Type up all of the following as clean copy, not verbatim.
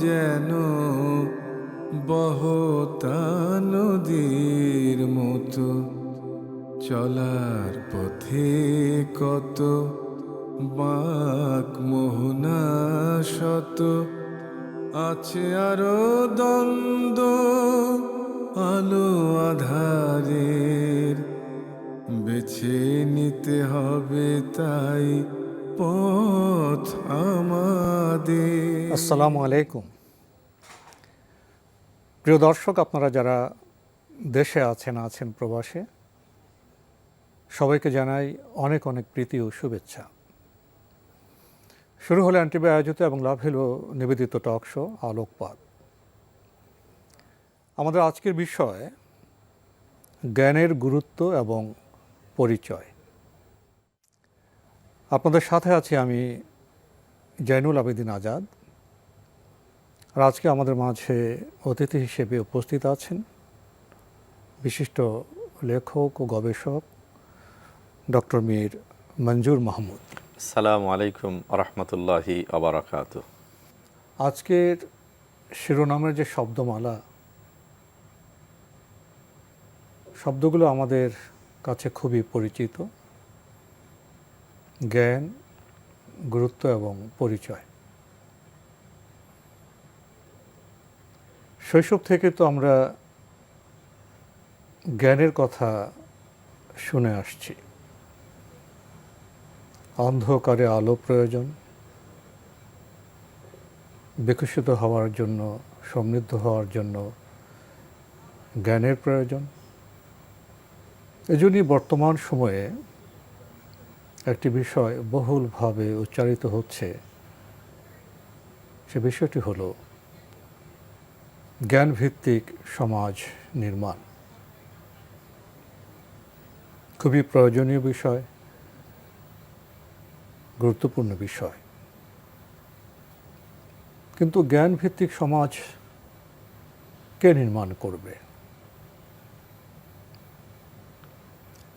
যেন বহতা নদীর মতো, চলার পথে কত বাঁক মোহনা শত, আছে আরো দ্বন্দ্ব আলো আধারের, বেছে নিতে হবে তাই পথ আমাদের। আসসালামু আলাইকুম। প্রিয় দর্শক, আপনারা যারা দেশে আছেন প্রবাসে, সবাইকে জানাই অনেক অনেক প্রীতি ও শুভেচ্ছা। শুরু হলো অ্যান্টিবাই আয়োজিত এবং লাভ হলো নিবেদিত টক শো আলোকপাত। আমাদের আজকের বিষয় জ্ঞানের গুরুত্ব এবং পরিচয়। আপনাদের সাথে আছি আমি জয়নুল আবেদিন আজাদ। আর আজকে আমাদের মাঝে অতিথি হিসেবে উপস্থিত আছেন বিশিষ্ট লেখক ও গবেষক ডক্টর মীর মঞ্জুর মাহমুদ। আসসালামু আলাইকুম রহমতুল্লাহি আবরাকাতু। আজকের শিরোনামের যে শব্দমালা, শব্দগুলো আমাদের কাছে খুবই পরিচিত: জ্ঞান, গুরুত্ব এবং পরিচয়। শৈশব থেকে তো আমরা জ্ঞানের কথা শুনে আসছি। অন্ধকারে আলো প্রয়োজন, বিকশিত হওয়ার জন্য, সমৃদ্ধ হওয়ার জন্য জ্ঞানের প্রয়োজন। এজন্যই বর্তমান সময়ে একটি বিষয় বহুলভাবে উচ্চারিত হচ্ছে, সে বিষয়টি হলো জ্ঞানভিত্তিক সমাজ নির্মাণ। খুবই প্রয়োজনীয় বিষয়, গুরুত্বপূর্ণ বিষয়। কিন্তু জ্ঞানভিত্তিক সমাজ কে নির্মাণ করবে?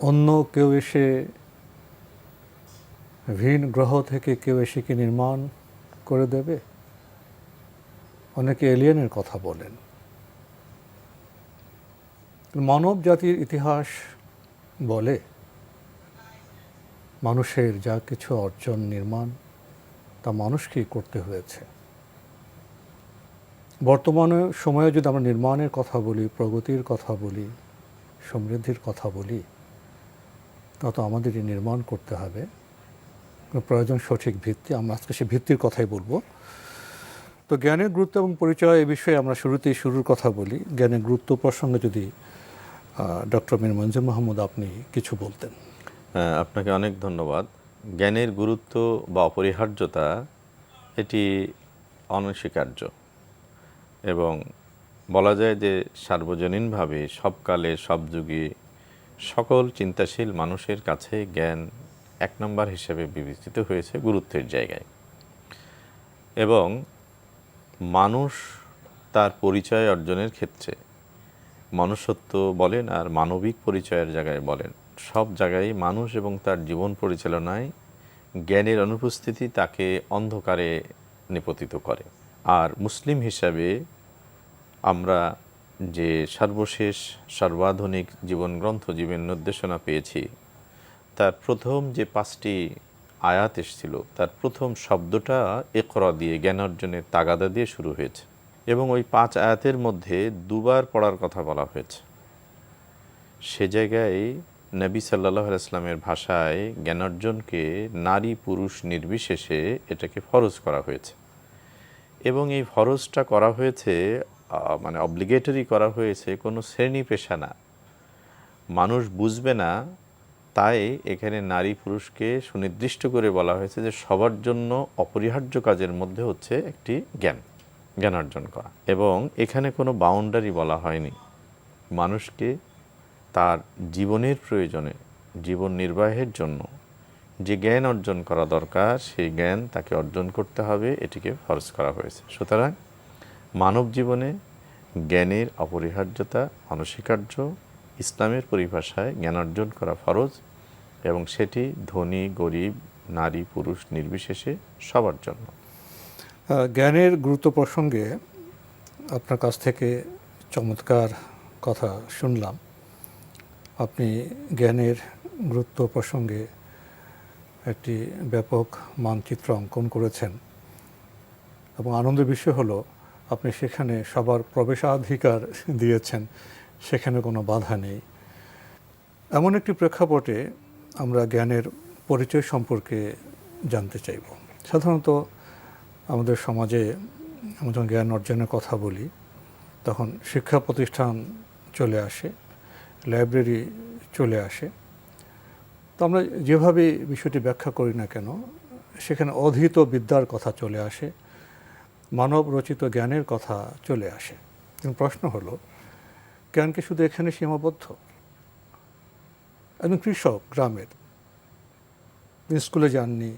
অন্য কেউ এসে, ভিন গ্রহ থেকে কেউ এসে কি নির্মাণ করে দেবে? অনেকে এলিয়েনের কথা বলেন। মানব জাতির ইতিহাস বলে মানুষের যা কিছু অর্জন, নির্মাণ, তা মানুষকেই করতে হয়েছে। বর্তমানে সময়ে যদি আমরা নির্মাণের কথা বলি, প্রগতির কথা বলি, সমৃদ্ধির কথা বলি, তা তো আমাদেরই নির্মাণ করতে হবে। প্রয়োজন সঠিক ভিত্তি। আমরা আজকে সে ভিত্তির কথাই বলবো। তো জ্ঞানের গুরুত্ব এবং পরিচয় এই বিষয়ে আমরা শুরুর কথা বলি। জ্ঞানের গুরুত্ব প্রসঙ্গে যদি ডক্টর মীর মঞ্জুর মাহমুদ আপনি কিছু বলতেন। আপনাকে অনেক ধন্যবাদ। জ্ঞানের গুরুত্ব বা অপরিহার্যতা এটি অনস্বীকার্য এবং বলা যায় যে সার্বজনীনভাবে সবকালে সব যুগে সকল চিন্তাশীল মানুষের কাছে জ্ঞান এক নম্বর হিসেবে বিবেচিত হয়েছে গুরুত্বের জায়গায়। এবং মানুষ তার পরিচয় অর্জনের ক্ষেত্রে, মনুষ্যত্ব বলেন আর মানবিক পরিচয়ের জায়গায় বলেন, সব জায়গায় মানুষ এবং তার জীবন পরিচালনায় জ্ঞানের অনুপস্থিতি তাকে অন্ধকারে নিপতিত করে। আর মুসলিম হিসাবে আমরা যে সর্বশেষ সর্বাধুনিক জীবনগ্রন্থ, জীবন নির্দেশনা পেয়েছি, তার প্রথম যে 5টি আয়াত এসেছিল, তার প্রথম শব্দটা ইকরা দিয়ে, জ্ঞান অর্জনের তাগাদা দিয়ে শুরু হয়েছে। এবং ওই 5 আয়াতের মধ্যে 2বার পড়ার কথা বলা হয়েছে। সে জায়গায় নবী সাল্লাল্লাহু আলাইহি ওয়াসাল্লামের ভাষায় জ্ঞান অর্জনকে নারী পুরুষ নির্বিশেষে এটাকে ফরজ করা হয়েছে। এবং এই ফরজটা করা হয়েছে, মানে অব্লিগেটরি করা হয়েছে, কোনো শ্রেণী পেশা না, মানুষ বুঝবে না, তাই এখানে নারী পুরুষকে সুনির্দিষ্ট করে বলা হয়েছে যে সবার জন্য অপরিহার্য কাজের মধ্যে হচ্ছে একটি জ্ঞান অর্জন করা। এবং এখানে কোনো বাউন্ডারি বলা হয়নি। মানুষকে তার জীবনের প্রয়োজনে, জীবন নির্বাহের জন্য যে জ্ঞান অর্জন করা দরকার, সেই জ্ঞান তাকে অর্জন করতে হবে, এটিকে ফরজ করা হয়েছে। সুতরাং মানব জীবনে জ্ঞানের অপরিহার্যতা অনস্বীকার্য। ইসলামের পরিভাষায় জ্ঞান অর্জন করা ফরজ, এবং সেটি ধনী গরিব, নারী পুরুষ নির্বিশেষে সবার জন্য। জ্ঞানের গুরুত্ব প্রসঙ্গে আপনার কাছ থেকে চমৎকার কথা শুনলাম। আপনি জ্ঞানের গুরুত্ব প্রসঙ্গে একটি ব্যাপক মানচিত্র অঙ্কন করেছেন এবং আনন্দের বিষয় হলো আপনি সেখানে সবার প্রবেশাধিকার দিয়েছেন, সেখানে কোনো বাধা নেই। এমন একটি প্রেক্ষাপটে আমরা জ্ঞানের পরিচয় সম্পর্কে জানতে চাইব। সাধারণত আমাদের সমাজে আমরা যখন জ্ঞান অর্জনের কথা বলি তখন শিক্ষা প্রতিষ্ঠান চলে আসে, লাইব্রেরি চলে আসে। তো আমরা যেভাবে বিষয়টি ব্যাখ্যা করি না কেন সেখানে অধীত বিদ্যার কথা চলে আসে, মানব রচিত জ্ঞানের কথা চলে আসে। কিন্তু প্রশ্ন হলো, জ্ঞান কি শুধু এখানে সীমাবদ্ধ? একজন কৃষক গ্রামের, তিনি স্কুলে যাননি,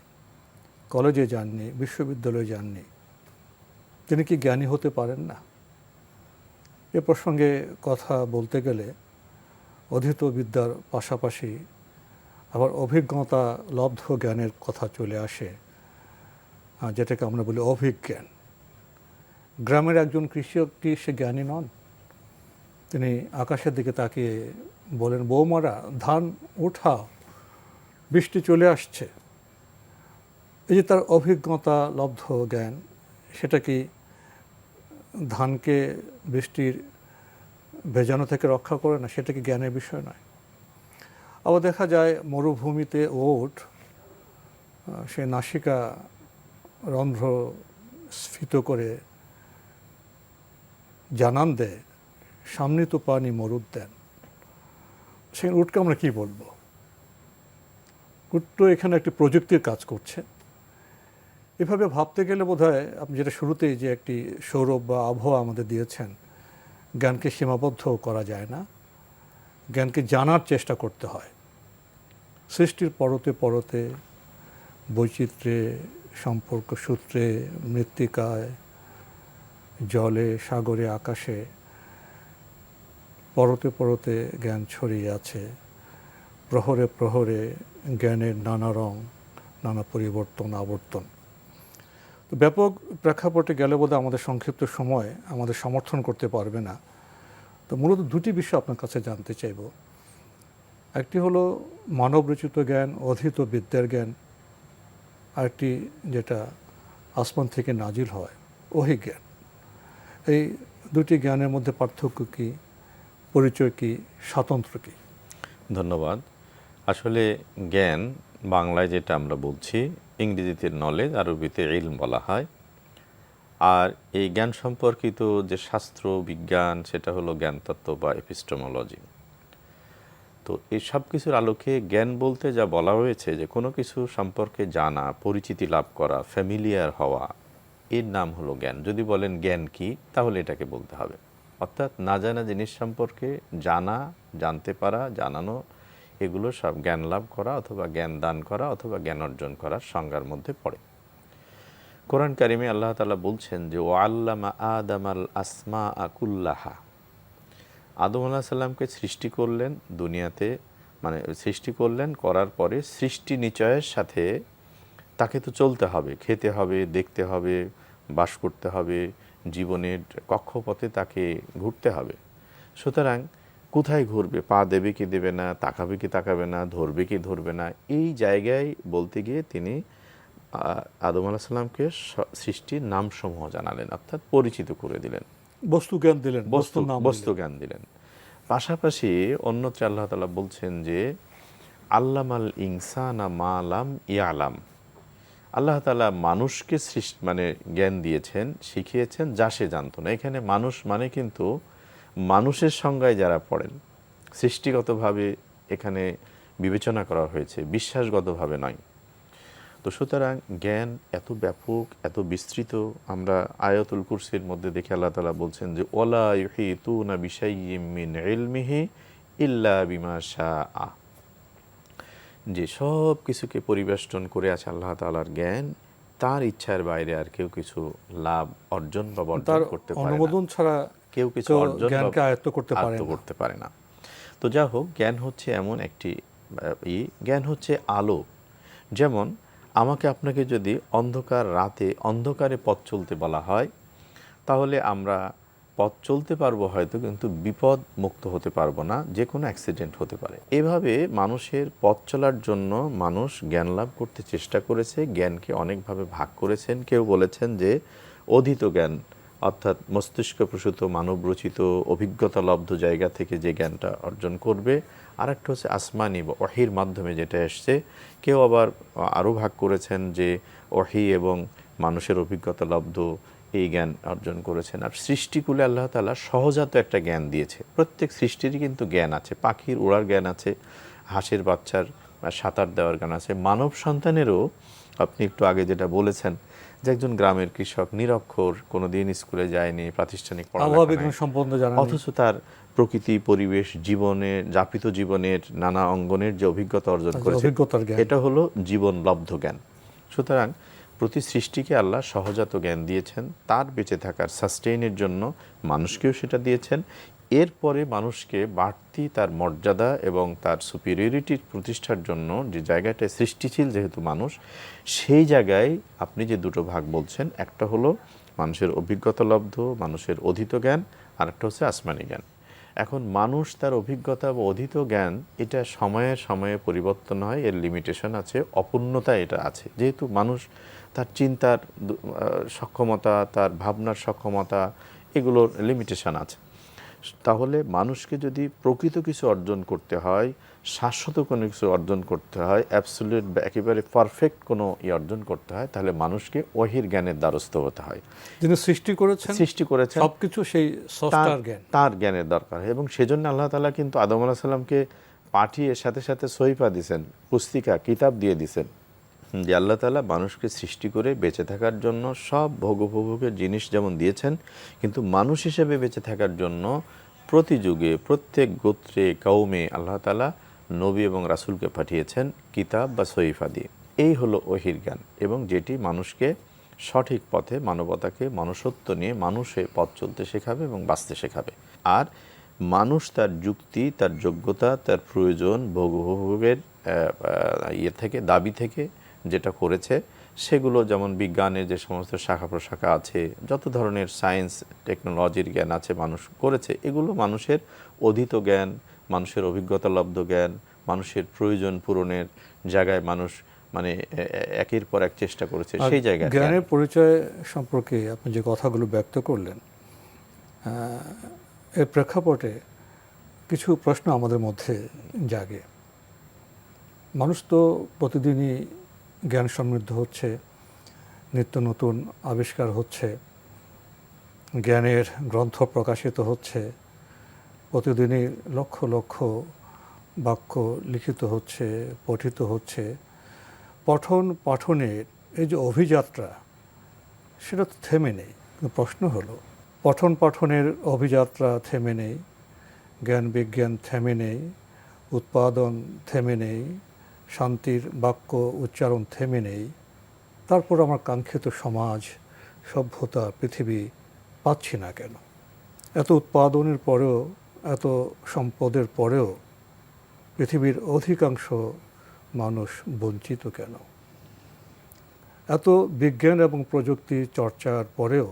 কলেজে যাননি, বিশ্ববিদ্যালয়ে যাননি, তিনি কি জ্ঞানী হতে পারেন না? এ প্রসঙ্গে কথা বলতে গেলে অধীত বিদ্যার পাশাপাশি আবার অভিজ্ঞতা লব্ধ জ্ঞানের কথা চলে আসে, যেটাকে আমরা বলি অভিজ্ঞান। গ্রামের একজন কৃষক কি সে জ্ঞানী নন? তিনি আকাশের দিকে তাকিয়ে বলেন, বৌমারা ধান উঠাও, বৃষ্টি চলে আসছে। এই যে তার অভিজ্ঞতা লব্ধ জ্ঞান, সেটা কি ধানকে বৃষ্টির ভেজানো থেকে রক্ষা করে না? সেটা কি জ্ঞানের বিষয় নয়? আবার দেখা যায় মরুভূমিতে ওট সে নাসিকা রন্ধ্র স্ফীত করে জানান দেয়, সামনে তো পানি মরুদ দেন। সেই উটকে আমরা কী বলবো? উট তো এখানে একটি প্রযুক্তির কাজ করছে। এভাবে ভাবতে গেলে বোধহয় আপনি যেটা শুরুতেই যে একটি সৌরভ বা আবহাওয়া আমাদের দিয়েছেন, জ্ঞানকে সীমাবদ্ধ করা যায় না, জ্ঞানকে জানার চেষ্টা করতে হয়। সৃষ্টির পরতে পরতে, বৈচিত্র্যে, সম্পর্ক সূত্রে, মৃত্তিকায়, জলে, সাগরে, আকাশে পরতে পরতে জ্ঞান ছড়িয়ে আছে। প্রহরে প্রহরে জ্ঞানের নানা রং, নানা পরিবর্তন, আবর্তন। তো ব্যাপক প্রেক্ষাপটে গেলে বোধহয় আমাদের সংক্ষিপ্ত সময় আমাদের সমর্থন করতে পারবে না। তো মূলত দুটি বিষয় আপনার কাছে জানতে চাইব। একটি হলো মানবরচিত জ্ঞান, অধীত বিদ্যার জ্ঞান, আরেকটি যেটা আসমান থেকে নাজিল হয়, অহিজ্ঞান। এই দুটি জ্ঞানের মধ্যে পার্থক্য কী, পরিচয় কী, স্বাতন্ত্র্য কী? ধন্যবাদ। আসলে জ্ঞান বাংলায় যেটা আমরা বলছি, ইংরেজিতে নলেজ, আরবিতে ইলম বলা হয়। আর এই জ্ঞান সম্পর্কিত যে শাস্ত্র বিজ্ঞান, সেটা হলো জ্ঞানতত্ত্ব বা এপিস্টেমোলজি। তো এই সব কিছুর আলোকে জ্ঞান বলতে যা বলা হয়েছে, যে কোনো কিছু সম্পর্কে জানা, পরিচিতি লাভ করা, ফ্যামিলিয়ার হওয়া, এর নাম হলো জ্ঞান। যদি বলেন জ্ঞান কি, তাহলে এটাকে বলতে হবে। অর্থাৎ না জানা জিনিস সম্পর্কে জানা, জানতে পারা, জানানো, এগুলো সব জ্ঞান লাভ করা অথবা জ্ঞান দান করা অথবা জ্ঞান অর্জন করার সংজ্ঞার মধ্যে পড়ে। কোরআন কারিমে আল্লাহ তাআলা বলছেন যে ও আল্লামা আদামাল আসমা আকুল্লাহা, আদম আলাইহিস সালামকে সৃষ্টি করলেন দুনিয়াতে, মানে সৃষ্টি করলেন, করার পরে সৃষ্টি নিচয়ের সাথে তাকে তো চলতে হবে, খেতে হবে, দেখতে হবে, বাস করতে হবে, জীবনের কক্ষপথে তাকে ঘুরতে হবে। সুতরাং কোথায় ঘুরবে, পা দেবে কি দেবে না, তাকাবে কি তাকাবে না, ধরবে কি ধরবে না, এই জায়গায় বলতে গিয়ে তিনি আদম আলাইহিস সালামকে সৃষ্টির নামসমূহ জানালেন, অর্থাৎ পরিচিত করে দিলেন, বস্তু জ্ঞান দিলেন, বস্তু জ্ঞান দিলেন। পাশাপাশি অন্যত্র আল্লাহ তাআলা বলছেন যে আল্লামাল ইনসানা মা লাম ইয়ালাম, আল্লাহ তাআলা মানুষকে মানে জ্ঞান দিয়েছেন, শিখিয়েছেন যা সে জানতো না। এখানে মানুষ মানে কিন্তু মানুষের সংজ্ঞায় যারা পড়েন, সৃষ্টিগতভাবে এখানে বিবেচনা করা হয়েছে, বিশ্বাসগতভাবে নয়। তো সুতরাং জ্ঞান এত ব্যাপক, এত বিস্তৃত। আমরা আয়াতুল কুরসির মধ্যে দেখে আল্লাহ তাআলা বলছেন যে ওয়ালা ইউহিতুনা বিশাইয়্যিম মিন ইলমিহি ইল্লা বিমা শাআ, যে সব কিছুকে পরিবেষ্টন করে আছে আল্লাহ তাআলার জ্ঞান, তার ইচ্ছার বাইরে আর কেউ কিছু লাভ অর্জন বা বর্জন করতে পারে না। অনুমোদন ছাড়া কেউ কিছু অর্জন জ্ঞানকে আয়ত্ত করতে পারে না। তো যা হোক, জ্ঞান হচ্ছে এমন একটি জ্ঞান হচ্ছে আলো। যেমন আমাকে আপনাকে যদি অন্ধকার রাতে অন্ধকারে পথ চলতে বলা হয়, তাহলে আমরা পথ চলতে পারবো হয়তো, কিন্তু বিপদ মুক্ত হতে পারবো না, যে কোনো অ্যাক্সিডেন্ট হতে পারে। এভাবে মানুষের পথ চলার জন্য মানুষ জ্ঞান লাভ করতে চেষ্টা করেছে, জ্ঞানকে অনেকভাবে ভাগ করেছেন। কেউ বলেছেন যে অধীত জ্ঞান, অর্থাৎ মস্তিষ্ক প্রসূত মানবরচিত অভিজ্ঞতালব্ধ জায়গা থেকে যে জ্ঞানটা অর্জন করবে। আর একটা হচ্ছে আসমানি বা ওয়াহির মাধ্যমে যেটা এসছে। কেউ আবার আরও ভাগ করেছেন যে ওয়াহি এবং মানুষের অভিজ্ঞতালব্ধ এই জ্ঞান অর্জন করেছেন। আর সৃষ্টিকুলে আল্লাহ তাআলা সহজাত একটা জ্ঞান দিয়েছে। প্রত্যেক সৃষ্টিরই কিন্তু জ্ঞান আছে। পাখির উড়ার জ্ঞান আছে, হাঁসের বাচ্চার সাঁতার দেওয়ার জ্ঞান আছে। মানব সন্তানেরও আপনি একটু আগে যেটা বলেছেন যে একজন গ্রামের কৃষক নিরক্ষর, কোনোদিন স্কুলে যায়নি, প্রাতিষ্ঠানিক আবহাওয়া পড়ালেখা বিজ্ঞান নাই, সম্বন্ধে জানা নেই। অথচ তার প্রকৃতি, পরিবেশ, জীবনে যাপিত জীবনের নানা অঙ্গনের যে অভিজ্ঞতা অর্জন করেছে, অভিজ্ঞতার জ্ঞান। এটা হলো জীবনলব্ধ জ্ঞান। সুতরাং প্রতি সৃষ্টিকে আল্লাহ সহজাত জ্ঞান দিয়েছেন, তার বেঁচে থাকার সাস্টেইনের জন্য মানুষকেও সেটা দিয়েছেন। এরপরে মানুষকে বাড়তি তার মর্যাদা এবং তার সুপিরিয়রিটির প্রতিষ্ঠার জন্য যে জায়গাটায় সৃষ্টিশীল যেহেতু মানুষ, সেই জায়গায় আপনি যে দুটো ভাগ বলছেন, একটা হলো মানুষের অভিজ্ঞতালব্ধ, মানুষের অধীত জ্ঞান, আর একটা হচ্ছে আসমানি জ্ঞান। এখন মানুষ তার অভিজ্ঞতা বা অধীত জ্ঞান এটা সময়ে সময়ে পরিবর্তন হয়, এর লিমিটেশন আছে, অপূর্ণতা এটা আছে। যেহেতু মানুষ তার চিন্তার সক্ষমতা, তার ভাবনার সক্ষমতা, এগুলোর লিমিটেশন আছে। তাহলে মানুষকে যদি প্রকৃত কিছু অর্জন করতে হয়, শাশ্বত কোনো কিছু অর্জন করতে হয়, অ্যাবসলিউট বা একেবারে পারফেক্ট কোনো অর্জন করতে হয়, তাহলে মানুষকে ওয়াহির জ্ঞানের দ্বারস্থ হতে হয়। যিনি সৃষ্টি করেছেন সবকিছু সেই স্রষ্টার জ্ঞান, তার জ্ঞানের দরকার হয়। এবং সেজন্য আল্লাহ তাআলা কিন্তু আদম আলাইহিস সালামকে পাঠিয়ে সাথে সাথে সহিফা দিয়েছেন, পুস্তিকা, কিতাব দিয়ে দিয়েছেন, যে আল্লাহ তাআলা মানুষকে সৃষ্টি করে বেঁচে থাকার জন্য সব ভোগোপভোগের জিনিস যেমন দিয়েছেন, কিন্তু মানুষ হিসেবে বেঁচে থাকার জন্য প্রতি যুগে প্রত্যেক গোত্রে কওমে আল্লাহ তাআলা নবী এবং রাসূলকে পাঠিয়েছেন কিতাব বা সহিফা দিয়ে। এই হলো ওহির জ্ঞান, এবং যেটি মানুষকে সঠিক পথে, মানবতাকে মনুষ্যত্ব নিয়ে মানুষে পথ চলতে শেখাবে এবং বাঁচতে শেখাবে। আর মানুষ তার যুক্তি, তার যোগ্যতা, তার প্রয়োজন, ভোগের থেকে, দাবি থেকে যেটা করেছে, সেগুলো যেমন বিজ্ঞানের যে সমস্ত শাখা প্রশাখা আছে, যত ধরনের সায়েন্স টেকনোলজির জ্ঞান আছে মানুষ করেছে, এগুলো মানুষের অধীত জ্ঞান, মানুষের অভিজ্ঞতালব্ধ জ্ঞান, মানুষের প্রয়োজন পূরণের জায়গায় মানুষ মানে একের পর এক চেষ্টা করেছে, সেই জায়গায় জ্ঞানের পরিচয় সম্পর্কে আপনি যে কথাগুলো ব্যক্ত করলেন, এর প্রেক্ষাপটে কিছু প্রশ্ন আমাদের মধ্যে জাগে। মানুষ তো প্রতিদিনই জ্ঞান সমৃদ্ধ হচ্ছে, নিত্য নতুন আবিষ্কার হচ্ছে, জ্ঞানের গ্রন্থ প্রকাশিত হচ্ছে, প্রতিদিনই লক্ষ লক্ষ বাক্য লিখিত হচ্ছে, পঠিত হচ্ছে। পঠন পাঠনের এই যে অভিযাত্রা, সেটা তো থেমে নেই। কিন্তু প্রশ্ন হলো, পঠন পাঠনের অভিযাত্রা থেমে নেই, জ্ঞান বিজ্ঞান থেমে নেই, উৎপাদন থেমে নেই, শান্তির বাক্য উচ্চারণ থেমে নেই, তারপর আমার কাঙ্ক্ষিত সমাজ, সভ্যতা, পৃথিবী পাচ্ছি না কেন? এত উৎপাদনের পরেও, এত সম্পদের পরেও পৃথিবীর অধিকাংশ মানুষ বঞ্চিত কেন? এত বিজ্ঞান এবং প্রযুক্তি চর্চার পরেও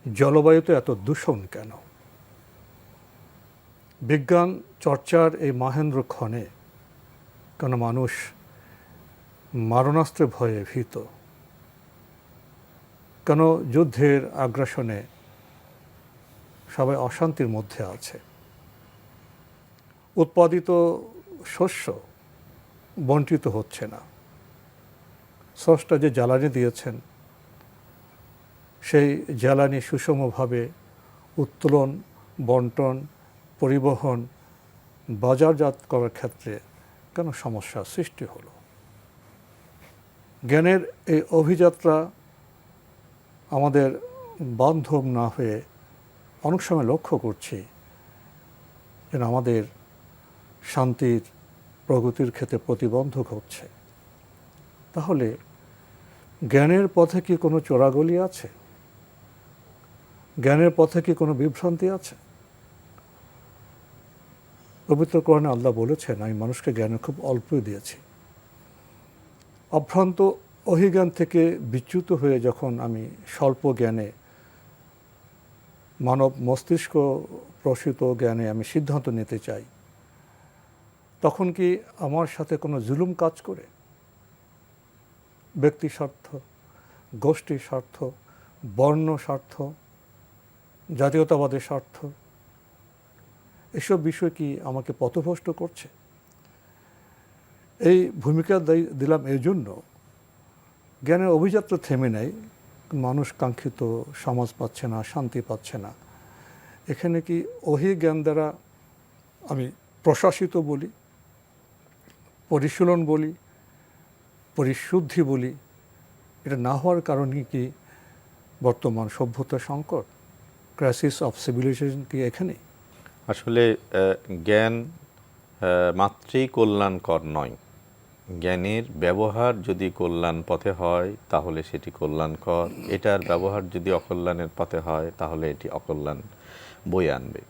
জলবায়ুতে এত দূষণ কেন? বিজ্ঞান চর্চার এই মহেন্দ্র ক্ষণে কেন মানুষ মারণাস্ত্রের ভয়ে ভীত? কেন যুদ্ধের আগ্রাসনে সবাই অশান্তির মধ্যে আছে? উৎপাদিত শস্য বণ্টিত হচ্ছে না। স্রষ্টা যে জ্বালানি দিয়েছেন, সেই জ্বালানি সুষমভাবে উত্তোলন, বন্টন, পরিবহন, বাজারজাত করার ক্ষেত্রে কেন সমস্যার সৃষ্টি হলো? জ্ঞানের এই অভিযাত্রা আমাদের বান্ধব না হয়ে অনেক সময় লক্ষ্য করছি যেন আমাদের শান্তির, প্রগতির ক্ষেত্রে প্রতিবন্ধক হচ্ছে। তাহলে জ্ঞানের পথে কি কোনো চোরাগলি আছে? জ্ঞানের পথে কি কোনো বিভ্রান্তি আছে? পবিত্র কোরআনে আল্লাহ বলেছেন, আমি মানুষকে জ্ঞানের খুব অল্পই দিয়েছি। অভ্রান্ত অহিজ্ঞান থেকে বিচ্যুত হয়ে যখন আমি স্বল্প জ্ঞানে, মানব মস্তিষ্ক প্রসূত জ্ঞানে আমি সিদ্ধান্ত নিতে চাই, তখন কি আমার সাথে কোনো জুলুম কাজ করে? ব্যক্তি স্বার্থ, গোষ্ঠী স্বার্থ, বর্ণ স্বার্থ, জাতীয়তাবাদের স্বার্থ, এসব বিষয় কি আমাকে পথভ্রষ্ট করছে? এই ভূমিকা দিলাম এই জন্য, জ্ঞানের অভিযাত্রা থেমে নেই, মানুষ কাঙ্ক্ষিত সমাজ পাচ্ছে না, শান্তি পাচ্ছে না। এখানে কি ওহি জ্ঞান দ্বারা আমি প্রশাসিত বলি, পরিশীলন বলি, পরিশুদ্ধি বলি, এটা না হওয়ার কারণে কি বর্তমান সভ্যতার সংকট, ক্রাইসিস অফ সিভিলাইজেশন কি এখানে? আসলে জ্ঞান মাত্রেই কল্যাণকর নয়। জ্ঞানের ব্যবহার যদি কল্যাণ পথে হয় তাহলে সেটি কল্যাণকর, এটার ব্যবহার যদি অকল্যাণের পথে হয় তাহলে এটি অকল্যাণ বয়ে আনবে।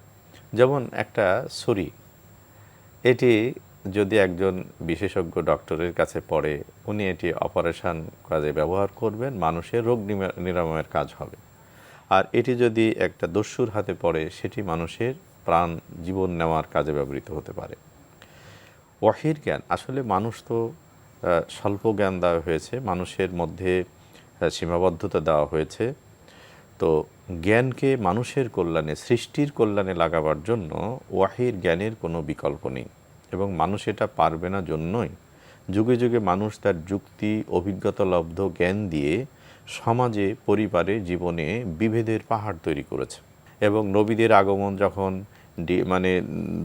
যেমন একটা ছুরি, এটি যদি একজন বিশেষজ্ঞ ডক্টরের কাছে পড়ে, উনি এটি অপারেশন কাজে ব্যবহার করবেন, মানুষের রোগ নিরাময়ের কাজ হবে। আর এটি যদি একটা দস্যুর হাতে পড়ে, সেটি মানুষের প্রাণ জীবন নেওয়ার কাজে ব্যবহৃত হতে পারে। ওয়াহির জ্ঞান, আসলে মানুষ তো স্বল্প জ্ঞান দেওয়া হয়েছে, মানুষের মধ্যে সীমাবদ্ধতা দেওয়া হয়েছে। তো জ্ঞানকে মানুষের কল্যাণে, সৃষ্টির কল্যাণে লাগাবার জন্য ওয়াহির জ্ঞানের কোনো বিকল্প নেই, এবং মানুষ এটা পারবে না জন্যই যুগে যুগে মানুষ তার যুক্তি, অভিজ্ঞতালব্ধ জ্ঞান দিয়ে সমাজে, পরিবারে, জীবনে বিভেদের পাহাড় তৈরি করেছে। এবং নবীদের আগমন যখন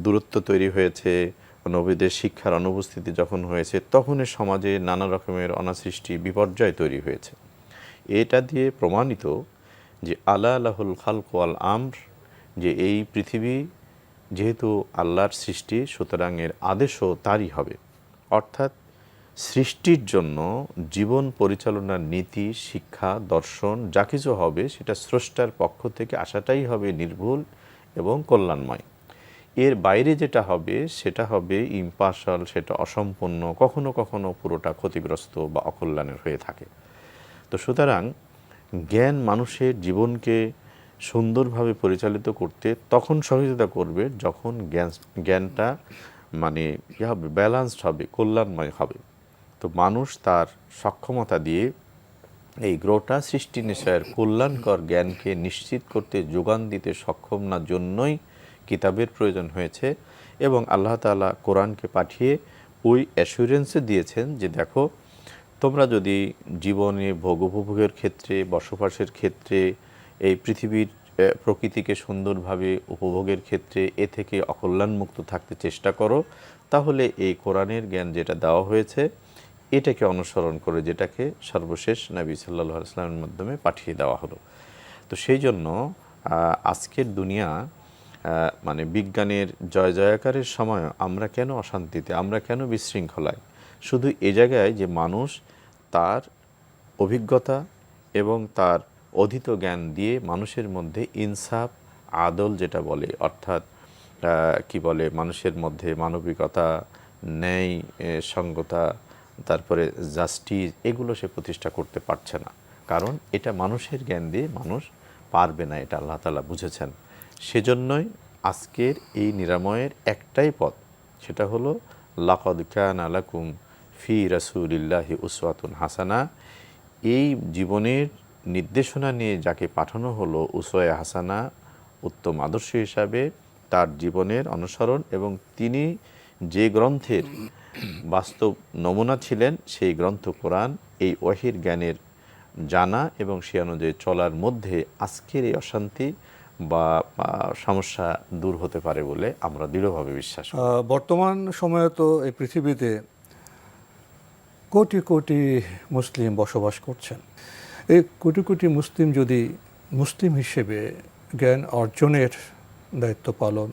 দূরত্ব তৈরি হয়েছে, নবীদের শিক্ষার অনুপস্থিতি যখন হয়েছে, তখনই সমাজে নানা রকমের অনাসৃষ্টি, বিপর্যয় তৈরি হয়েছে। এটা দিয়ে প্রমাণিত যে আলা লাহুল খালক ওয়াল আমর, যে এই পৃথিবী যেহেতু আল্লাহর সৃষ্টি, সুতরাং এর আদেশও তারই হবে। অর্থাৎ সৃষ্টির জন্য জীবন পরিচালনার নীতি, শিক্ষা, দর্শন যা কিছু হবে সেটা স্রষ্টার পক্ষ থেকে আসাটাই হবে নির্ভুল এবং কল্যাণময়। এর বাইরে যেটা হবে সেটা হবে ইম্পার্শাল, সেটা অসম্পূর্ণ, কখনো কখনো পুরোটা ক্ষতিগ্রস্ত বা অকল্যাণের হয়ে থাকে। তো সুতরাং জ্ঞান মানুষের জীবনকে সুন্দরভাবে পরিচালিত করতে তখন সহযোগিতা করবে যখন জ্ঞানটা কী হবে, ব্যালান্সড হবে, কল্যাণময় হবে। তো মানুষ তার সক্ষমতা দিয়ে এই গ্রহটা সৃষ্টি নিশ্চয়ের কল্যাণকর জ্ঞানকে নিশ্চিত করতে, যোগান দিতে সক্ষম না জন্যই কিতাবের প্রয়োজন হয়েছে। এবং আল্লাহ তাআলা কোরআনকে পাঠিয়ে ওই অ্যাসুরেন্সে দিয়েছেন যে দেখো, তোমরা যদি জীবনে ভোগোপভোগের ক্ষেত্রে, বসবাসের ক্ষেত্রে, এই পৃথিবীর প্রকৃতিকে সুন্দরভাবে উপভোগের ক্ষেত্রে এ থেকে অকল্যাণমুক্ত থাকতে চেষ্টা করো, তাহলে এই কোরআনের জ্ঞান যেটা দেওয়া হয়েছে এটাকে অনুসরণ করে, যেটাকে সর্বশেষ নবী সাল্লাল্লাহু আলাইহি ওয়াসাল্লামের মাধ্যমে পাঠিয়ে দেওয়া হলো। তো সেই জন্য আজকের দুনিয়া বিজ্ঞানের জয় জয়াকারের সময় আমরা কেন অশান্তিতে, আমরা কেন বিশৃঙ্খলায়? শুধু এ জায়গায় যে মানুষ তার অভিজ্ঞতা এবং তার অধীত জ্ঞান দিয়ে মানুষের মধ্যে ইনসাফ, আদল যেটা বলে, অর্থাৎ কি বলে, মানুষের মধ্যে মানবিকতা, ন্যায় সঙ্গতা, তারপরে জাস্টিস, এগুলো সে প্রতিষ্ঠা করতে পারছে না। কারণ এটা মানুষের জ্ঞান দিয়ে মানুষ পারবে না, এটা আল্লাহ তাআলা বুঝেছেন। সেজন্যই আজকের এই নিরাময়ের একটাই পথ, সেটা হলো লাকাদ কানা লাকুম ফি রাসূলিল্লাহি উসওয়াতুন হাসানা। এই জীবনের নির্দেশনা নিয়ে যাকে পাঠানো হলো উসওয়ায়ে হাসানা, উত্তম আদর্শ হিসাবে, তার জীবনের অনুসরণ, এবং তিনি যে গ্রন্থের বাস্তব নমুনা ছিলেন সেই গ্রন্থ কোরআন, এই ওয়াহির জ্ঞানের জানা এবং সে অনুযায়ী চলার মধ্যে আজকের এই অশান্তি বা সমস্যা দূর হতে পারে বলে আমরা দৃঢ়ভাবে বিশ্বাস করি। বর্তমান সময়ে তো এই পৃথিবীতে কোটি কোটি মুসলিম বসবাস করছেন। এই কোটি কোটি মুসলিম যদি মুসলিম হিসেবে জ্ঞান অর্জনের দায়িত্ব পালন,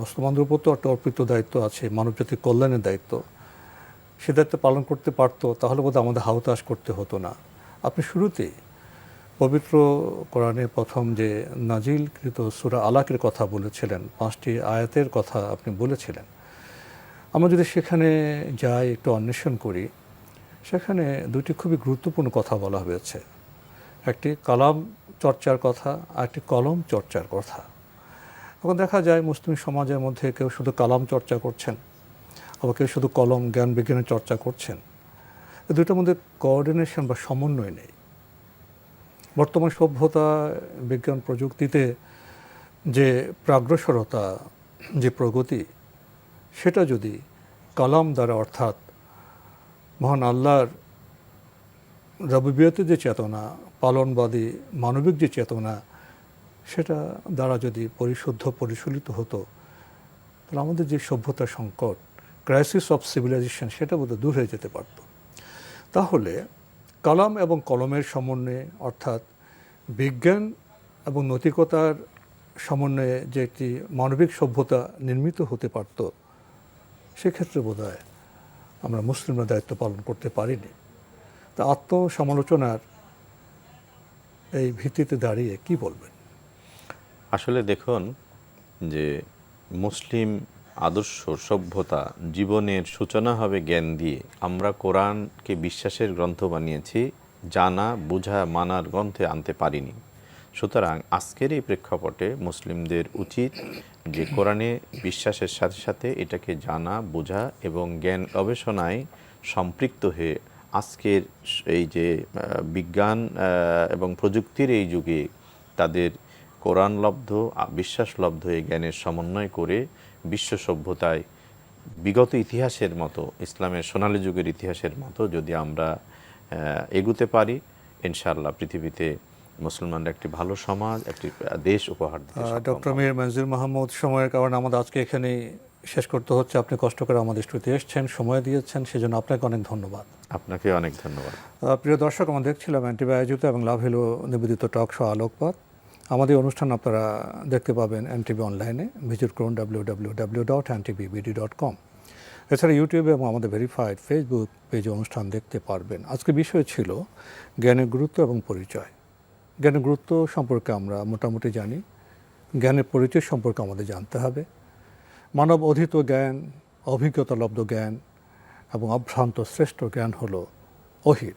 মুসলমানদের উপর তো একটা অর্পিত দায়িত্ব আছে, মানবজাতির কল্যাণের দায়িত্ব, সে দায়িত্ব পালন করতে পারতো, তাহলে বোধহয় আমাদের হাহুতাশ করতে হতো না। আপনি শুরুতেই পবিত্র কোরআনে প্রথম যে নাজিলকৃত সূরা আলাকের কথা বলেছিলেন, 5টি আয়াতের কথা আপনি বলেছিলেন। আমরা যদি সেখানে যাই, একটু অন্বেষণ করি, সেখানে দুটি খুবই গুরুত্বপূর্ণ কথা বলা হয়েছে। একটি কালাম চর্চার কথা, আর একটি কলম চর্চার কথা। এখন দেখা যায় মুসলিম সমাজের মধ্যে কেউ শুধু কালাম চর্চা করছেন, আবার কেউ শুধু কলম জ্ঞান বিজ্ঞানের চর্চা করছেন। এই দুটোর মধ্যে কোঅর্ডিনেশন বা সমন্বয় নেই। বর্তমান সভ্যতা, বিজ্ঞান প্রযুক্তিতে যে প্রাগ্রসরতা, যে প্রগতি, সেটা যদি কালাম দ্বারা, অর্থাৎ মহান আল্লাহর রবুবিয়তের যে চেতনা, পালনবাদী মানবিক যে চেতনা, সেটা দ্বারা যদি পরিশুদ্ধ পরিচালিত হতো, তাহলে আমাদের যে সভ্যতার সংকট, ক্রাইসিস অফ সিভিলাইজেশন, সেটা বোধহয় দূর হয়ে যেতে পারত। তাহলে কালাম এবং কলমের সমন্বয়ে, অর্থাৎ বিজ্ঞান এবং নৈতিকতার সমন্বয়ে যে একটি মানবিক সভ্যতা নির্মিত হতে পারত, সেক্ষেত্রে বোধহয় আমরা মুসলিমরা দায়িত্ব পালন করতে পারিনি। তা আত্মসমালোচনার এই ভিত্তিতে দাঁড়িয়ে কি বলবেন? আসলে দেখুন যে মুসলিম আদর্শ সভ্যতা জীবনের সূচনা হবে জ্ঞান দিয়ে। আমরা কোরআনকে বিশ্বাসের গ্রন্থ বানিয়েছি, জানা বোঝা মানার গ্রন্থে আনতে পারিনি। সুতরাং আজকের এই প্রেক্ষাপটে মুসলিমদের উচিত যে কোরআনে বিশ্বাসের সাথে সাথে এটাকে জানা বোঝা এবং জ্ঞান গবেষণায় সম্পৃক্ত হয়ে আজকের এই যে বিজ্ঞান এবং প্রযুক্তির এই যুগে তাদের কোরআনলব্ধ বিশ্বাসলব্ধ এই জ্ঞানের সমন্বয় করে বিশ্ব সভ্যতায় বিগত ইতিহাসের মতো, ইসলামের সোনালী যুগের ইতিহাসের মতো যদি আমরা এগুতে পারি, ইনশাআল্লাহ পৃথিবীতে মুসলমানরা একটি ভালো সমাজ, একটি দেশ উপহার দিতে সক্ষম হবে। ডক্টর মীর মনজুর মাহমুদ, সময়ের কারণে আমাদের আজকে এখানেই শেষ করতে হচ্ছে। আপনি কষ্ট করে আমাদের স্টুডিওতে এসেছেন, সময় দিয়েছেন, সেজন্য আপনাকে অনেক ধন্যবাদ। আপনাকে অনেক ধন্যবাদ। প্রিয় দর্শক, আমরা দেখছিলাম এনটিভি আয়োজিত এবং লাভ হলো নিবেদিত টক শো আলোকপাত। আমাদের অনুষ্ঠান আপনারা দেখতে পাবেন এনটিভি অনলাইনে, ভিজিট করুন www.ntvbd.com। এছাড়া ইউটিউবে এবং আমাদের ভেরিফাইড ফেসবুক পেজে অনুষ্ঠান দেখতে পারবেন। আজকে বিষয় ছিল জ্ঞানের গুরুত্ব এবং পরিচয়। জ্ঞানের গুরুত্ব সম্পর্কে আমরা মোটামুটি জানি, জ্ঞানের পরিচয় সম্পর্কে আমাদের জানতে হবে। মানব অধীত জ্ঞান, অভিজ্ঞতালব্ধ জ্ঞান এবং অভ্রান্ত শ্রেষ্ঠ জ্ঞান হলো ওহীর।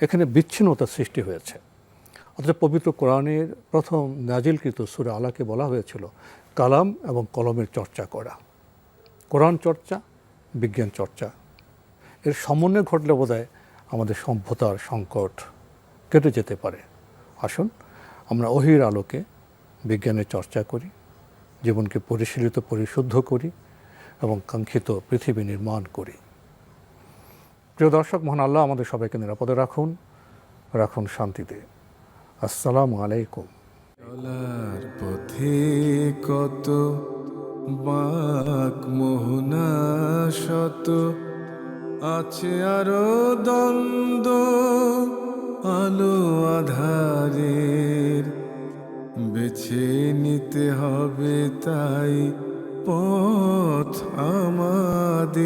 এখানে বিচ্ছিন্নতার সৃষ্টি হয়েছে। অথচ পবিত্র কোরআনের প্রথম নাজিলকৃত সূরা আলাকে বলা হয়েছিল কালাম এবং কলমের চর্চা করা। কোরআন চর্চা, বিজ্ঞান চর্চা, এর সমন্বয় ঘটলে বোধহয় আমাদের সভ্যতার সংকট কেটে যেতে পারে। আসুন আমরা ওহীর আলোকে বিজ্ঞানের চর্চা করি, জীবনকে পরিশীলিত পরিশুদ্ধ করি এবং কাঙ্ক্ষিত পৃথিবী নির্মাণ করি। প্রিয় দর্শক, মহান আল্লাহ আমাদের সবাইকে নিরাপদে রাখুন, রাখুন শান্তিতে। আসসালামু আলাইকুম। চলার পথে কত বাঁক মোহনা শত, আছে আরো দ্বন্দ্ব আলো আধারের, বেছে নিতে হবে তাই পথ আমাদের।